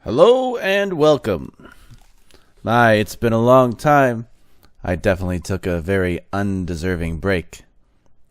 Hello and welcome. It's been a long time. I definitely took a very undeserving break.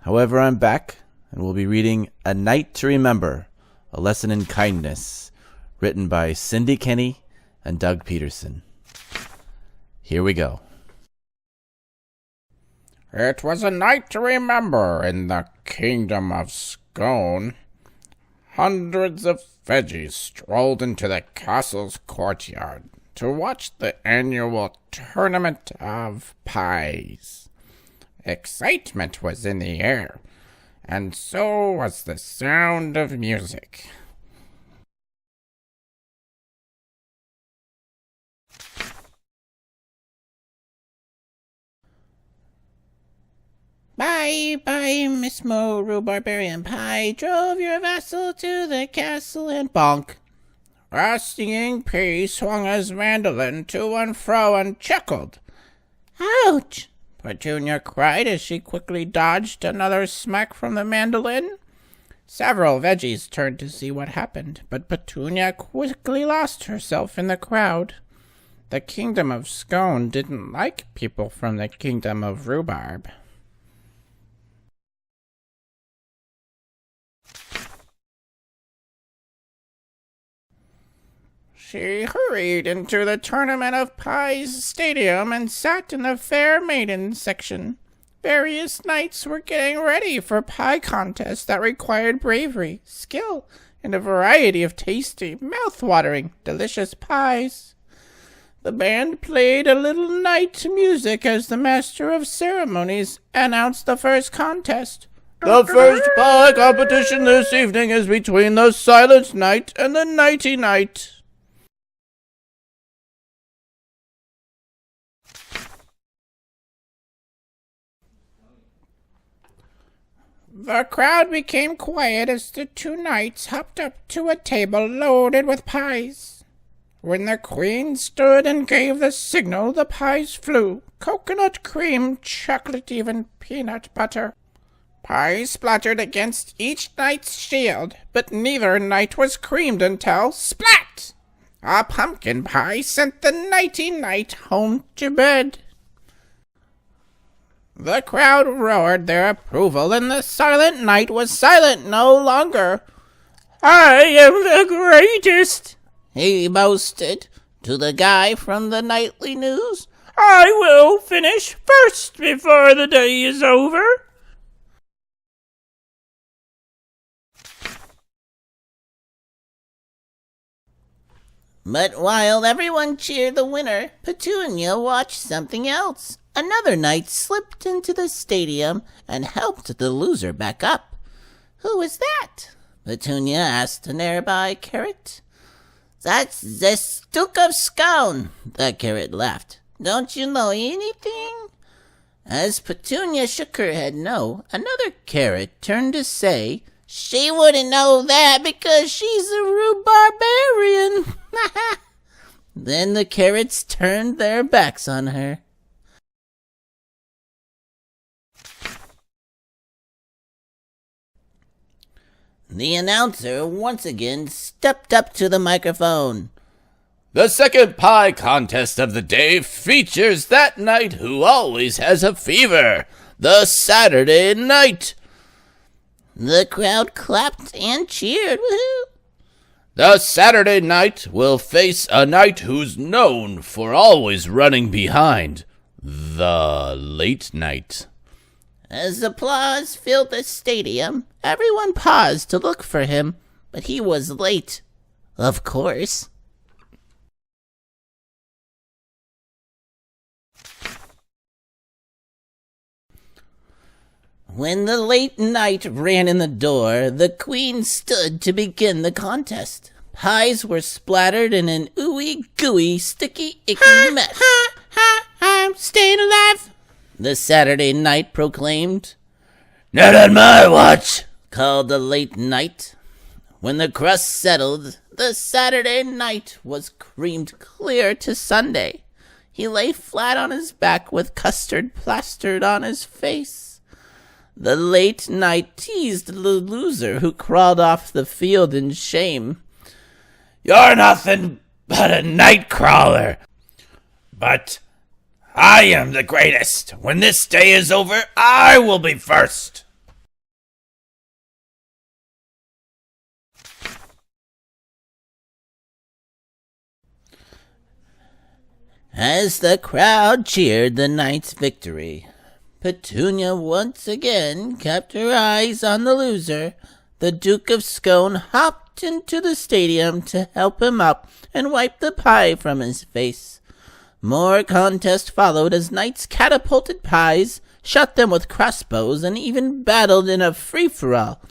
However, I'm back and we'll be reading A Night to Remember, A Lesson in Kindness, written by Cindy Kenny and Doug Peterson. Here we go. It was a night to remember in the kingdom of Scone. Hundreds of veggies strolled into the castle's courtyard to watch the annual tournament of pies. Excitement was in the air, and so was the sound of music. Bye, Miss Mo, Barbarian Pie drove your vassal to the castle and bonk. Rostying P swung his mandolin to and fro and chuckled. Ouch! Petunia cried as she quickly dodged another smack from the mandolin. Several veggies turned to see what happened, but Petunia quickly lost herself in the crowd. The kingdom of Scone didn't like people from the kingdom of Rhubarb. She hurried into the Tournament of Pies stadium and sat in the Fair Maidens section. Various knights were getting ready for pie contests that required bravery, skill, and a variety of tasty, mouth-watering, delicious pies. The band played a little night music as the master of ceremonies announced the first contest. The first pie competition this evening is between the Silent Knight and the Nighty Knight. The crowd became quiet as the two knights hopped up to a table loaded with pies. When the queen stood and gave the signal, the pies flew. Coconut cream, chocolate, even peanut butter. Pies splattered against each knight's shield, but neither knight was creamed until splat! A pumpkin pie sent the Nighty Knight home to bed. The crowd roared their approval, and the Silent Knight was silent no longer. I am the greatest, he boasted to the guy from the Nightly News. I will finish first before the day is over. But while everyone cheered the winner, Petunia watched something else. Another knight slipped into the stadium and helped the loser back up. Who was that? Petunia asked a nearby carrot. That's the Duke of Scone, the carrot laughed. Don't you know anything? As Petunia shook her head no, another carrot turned to say, she wouldn't know that because she's a rhubarbarian. Then the carrots turned their backs on her. The announcer once again stepped up to the microphone. The second pie contest of the day features that knight who always has a fever, the Saturday Knight. The crowd clapped and cheered. Woohoo! The Saturday Knight will face a knight who's known for always running behind, the Late Knight. As applause filled the stadium, everyone paused to look for him, but he was late, of course. When the Late Knight ran in the door, the queen stood to begin the contest. Pies were splattered in an ooey gooey, sticky, icky mess. I'm staying alive, the Saturday Knight proclaimed. Not on my watch, called the Late Knight. When the crust settled, the Saturday Knight was creamed clear to Sunday. He lay flat on his back with custard plastered on his face. The Late Knight teased the loser who crawled off the field in shame. You're nothing but a night crawler. But I am the greatest. When this day is over, I will be first. As the crowd cheered the knight's victory, Petunia once again kept her eyes on the loser. The Duke of Scone hopped into the stadium to help him up and wipe the pie from his face. More contest followed as knights catapulted pies, shot them with crossbows, and even battled in a free-for-all.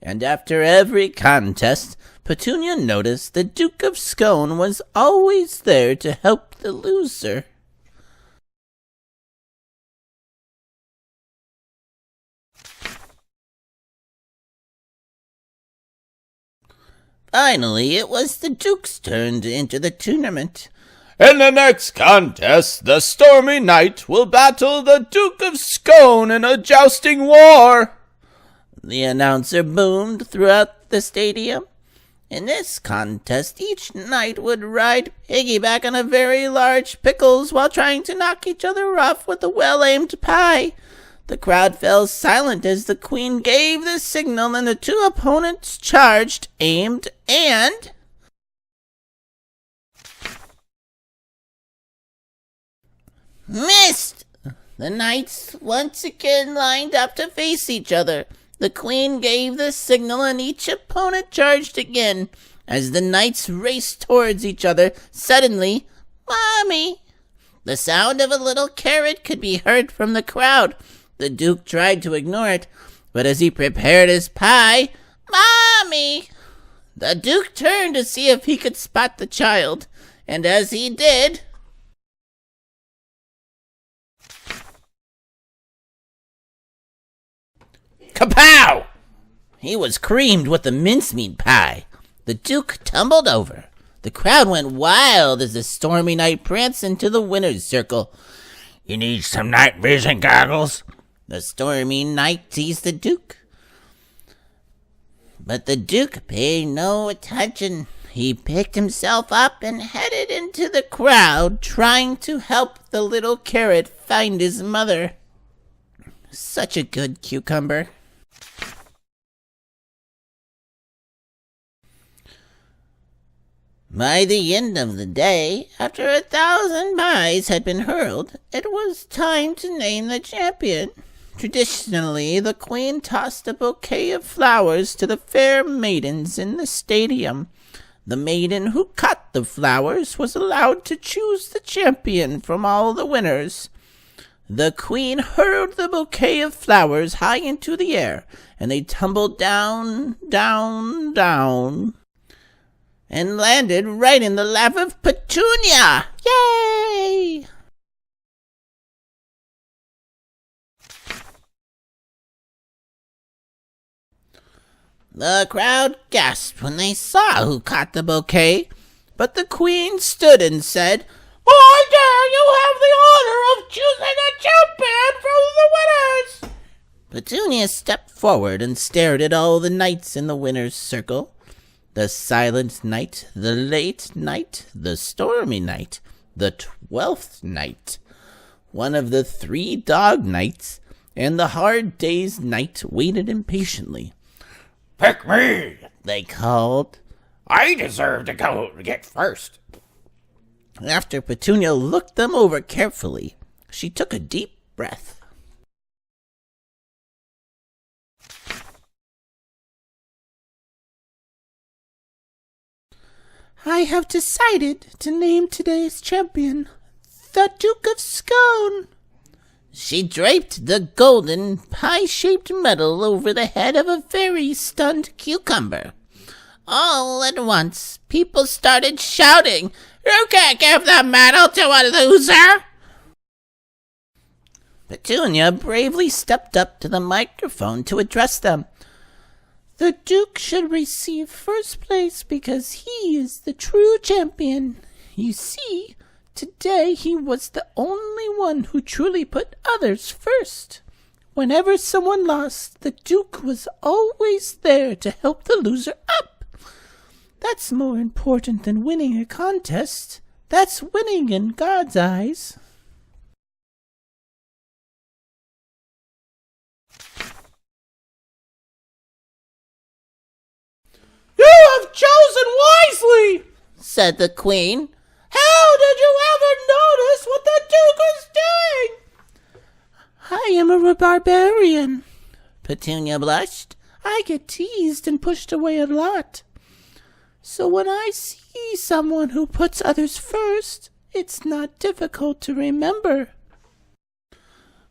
And after every contest, Petunia noticed the Duke of Scone was always there to help the loser. Finally, it was the Duke's turn to enter the tournament. In the next contest, the Stormy Knight will battle the Duke of Scone in a jousting war. The announcer boomed throughout the stadium. In this contest, each knight would ride piggyback on a very large pickles while trying to knock each other off with a well-aimed pie. The crowd fell silent as the queen gave the signal and the two opponents charged, aimed, and missed! The knights once again lined up to face each other. The queen gave the signal and each opponent charged again. As the knights raced towards each other, suddenly, "Mommy!" The sound of a little carrot could be heard from the crowd. The Duke tried to ignore it, but as he prepared his pie, "Mommy!" The Duke turned to see if he could spot the child, and as he did, kapow! He was creamed with the mincemeat pie. The Duke tumbled over. The crowd went wild as the Stormy Knight pranced into the winner's circle. "You need some night vision goggles?" The Stormy Knight teased the Duke. But the Duke paid no attention. He picked himself up and headed into the crowd, trying to help the little carrot find his mother. Such a good cucumber. By the end of the day, after 1,000 pies had been hurled, it was time to name the champion. Traditionally, the queen tossed a bouquet of flowers to the fair maidens in the stadium. The maiden who caught the flowers was allowed to choose the champion from all the winners. The queen hurled the bouquet of flowers high into the air, and they tumbled down, down, down, and landed right in the lap of Petunia. Yay! The crowd gasped when they saw who caught the bouquet, but the queen stood and said, "I dare you have the honor of choosing a champion from the winners." Petunia stepped forward and stared at all the knights in the winner's circle. The Silent Knight, the Late Knight, the Stormy Knight, the 12th Knight, one of the 3 Dog Knights, and the Hard Day's Knight waited impatiently. Pick me, they called. I deserve to get first. After Petunia looked them over carefully, she took a deep breath. "I have decided to name today's champion the Duke of Scone." She draped the golden pie-shaped medal over the head of a very stunned cucumber. All at once, people started shouting, "You can't give the medal to a loser!" Petunia bravely stepped up to the microphone to address them. "The Duke should receive first place because he is the true champion. You see, today he was the only one who truly put others first. Whenever someone lost, the Duke was always there to help the loser up. That's more important than winning a contest. That's winning in God's eyes. You have chosen wisely, said the queen. How did you ever notice what the Duke was doing? I am a barbarian. Petunia blushed. I get teased and pushed away a lot. So when I see someone who puts others first, it's not difficult to remember.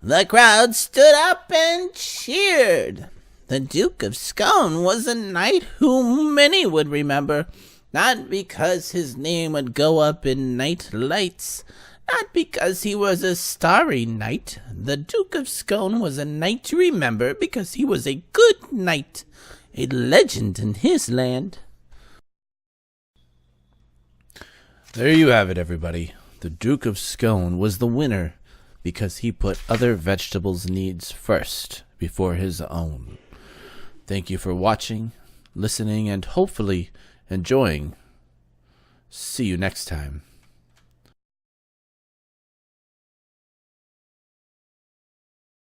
The crowd stood up and cheered. The Duke of Scone was a knight whom many would remember, not because his name would go up in night lights, not because he was a starry knight. The Duke of Scone was a knight to remember because he was a good knight, a legend in his land. There you have it, everybody. The Duke of Scone was the winner because he put other vegetables' needs first before his own. Thank you for watching, listening, and hopefully enjoying. See you next time.